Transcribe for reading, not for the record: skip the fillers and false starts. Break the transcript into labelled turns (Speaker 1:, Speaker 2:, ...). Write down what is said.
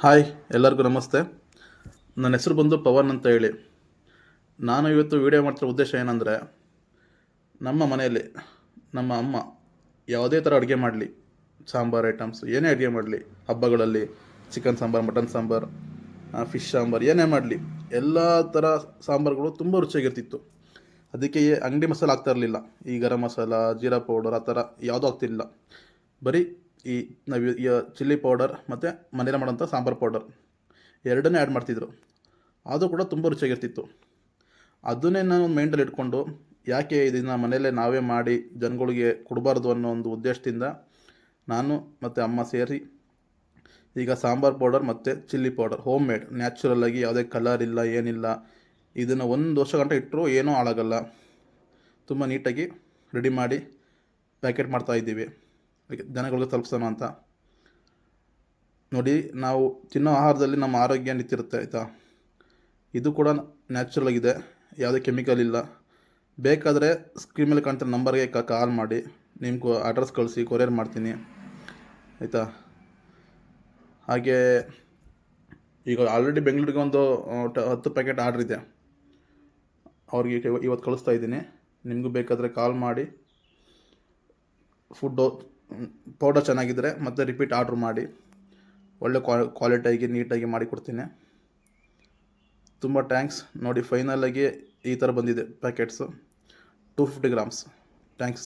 Speaker 1: Hi, ಎಲ್ಲರಿಗೂ ನಮಸ್ತೆ. ನನ್ನ ಹೆಸರು ಬಂದು ಪವನ್ ಅಂತ ಹೇಳಿ. ನಾನು ಇವತ್ತು ವೀಡಿಯೋ ಮಾಡ್ತಿರೋ ಉದ್ದೇಶ ಏನಂದರೆ, ನಮ್ಮ ಮನೆಯಲ್ಲಿ ನಮ್ಮ ಅಮ್ಮ ಯಾವುದೇ ಥರ ಅಡುಗೆ ಮಾಡಲಿ, ಸಾಂಬಾರು ಐಟಮ್ಸ್ ಏನೇ ಅಡುಗೆ ಮಾಡಲಿ, ಹಬ್ಬಗಳಲ್ಲಿ chicken sambar, mutton sambar, fish sambar ಏನೇ ಮಾಡಲಿ, ಎಲ್ಲ ಥರ ಸಾಂಬಾರುಗಳು ತುಂಬ ರುಚಿಯಾಗಿರ್ತಿತ್ತು. ಅದಕ್ಕೆ ಅಂಗಡಿ ಮಸಾಲೆ ಆಗ್ತಾ ಇರಲಿಲ್ಲ. ಈ ಗರಂ ಮಸಾಲ, ಜೀರಾ ಪೌಡರ್ ಆ ಥರ ಯಾವುದೂ ಆಗ್ತಿರಲಿಲ್ಲ. ಬರೀ ಈ ನಾವು ಚಿಲ್ಲಿ ಪೌಡರ್ ಮತ್ತು ಮನೇಲಿ ಮಾಡೋಂಥ ಸಾಂಬಾರು ಪೌಡರ್ ಎರಡನ್ನೇ ಆ್ಯಡ್ ಮಾಡ್ತಿದ್ರು. ಅದು ಕೂಡ ತುಂಬ ರುಚಿಯಾಗಿರ್ತಿತ್ತು. ಅದನ್ನೇ ನಾನು ಮೈಂಡಲ್ಲಿ ಇಟ್ಕೊಂಡು, ಯಾಕೆ ಇದನ್ನು ಮನೆಯಲ್ಲೇ ನಾವೇ ಮಾಡಿ ಜನಗಳಿಗೆ ಕೊಡಬಾರ್ದು ಅನ್ನೋ ಒಂದು ಉದ್ದೇಶದಿಂದ ನಾನು ಮತ್ತು ಅಮ್ಮ ಸೇರಿ ಈಗ ಸಾಂಬಾರು ಪೌಡರ್ ಮತ್ತು ಚಿಲ್ಲಿ ಪೌಡರ್ ಹೋಮ್ ಮೇಡ್ ನ್ಯಾಚುರಲ್ಲಾಗಿ, ಯಾವುದೇ ಕಲರ್ ಇಲ್ಲ ಏನಿಲ್ಲ, ಇದನ್ನು 1 ವರ್ಷ ಗಂಟೆ ಇಟ್ಟರೂ ಏನೂ ಹಾಳಾಗಲ್ಲ, ತುಂಬ ನೀಟಾಗಿ ರೆಡಿ ಮಾಡಿ ಪ್ಯಾಕೆಟ್ ಮಾಡ್ತಾಯಿದ್ದೀವಿ ಜನಗಳಿಗೆ ತಲುಪಿಸೋಣ ಅಂತ. ನೋಡಿ, ನಾವು ತಿನ್ನೋ ಆಹಾರದಲ್ಲಿ ನಮ್ಮ ಆರೋಗ್ಯ ನಿಂತಿರುತ್ತೆ, ಆಯಿತಾ. ಇದು ಕೂಡ ನ್ಯಾಚುರಲ್ ಆಗಿದೆ, ಯಾವುದೇ ಕೆಮಿಕಲ್ ಇಲ್ಲ. ಬೇಕಾದರೆ ಸ್ಕ್ರೀನ್ ಮೇಲೆ ಕಾಣ್ತಿರೋ ನಂಬರ್ಗೆ ಕಾಲ್ ಮಾಡಿ, ನಿಮ್ಗೆ ಅಡ್ರೆಸ್ ಕಳಿಸಿ ಕೊರಿಯರ್ ಮಾಡ್ತೀನಿ, ಆಯಿತಾ. ಹಾಗೆ ಈಗ ಆಲ್ರೆಡಿ ಬೆಂಗಳೂರಿಗೆ ಒಂದು 10 ಪ್ಯಾಕೆಟ್ ಆರ್ಡ್ರ್ ಇದೆ. ಅವ್ರಿಗೆ ಇವತ್ತು ಕಳಿಸ್ತಾ ಇದ್ದೀನಿ. ನಿಮಗೂ ಬೇಕಾದರೆ ಕಾಲ್ ಮಾಡಿ, ಫುಡ್ಡು ಪೌಡರ್ ಚೆನ್ನಾಗಿದ್ದರೆ ಮತ್ತೆ ರಿಪೀಟ್ ಆರ್ಡ್ರ್ ಮಾಡಿ, ಒಳ್ಳೆ ಕ್ವಾಲಿಟಿಯಾಗಿ ನೀಟಾಗಿ ಮಾಡಿಕೊಡ್ತೀನಿ. ತುಂಬ ಥ್ಯಾಂಕ್ಸ್. ನೋಡಿ, ಫೈನಲಾಗಿ ಈ ಥರ ಬಂದಿದೆ ಪ್ಯಾಕೆಟ್ಸು, 250 ಗ್ರಾಮ್ಸ್. ಥ್ಯಾಂಕ್ಸ್.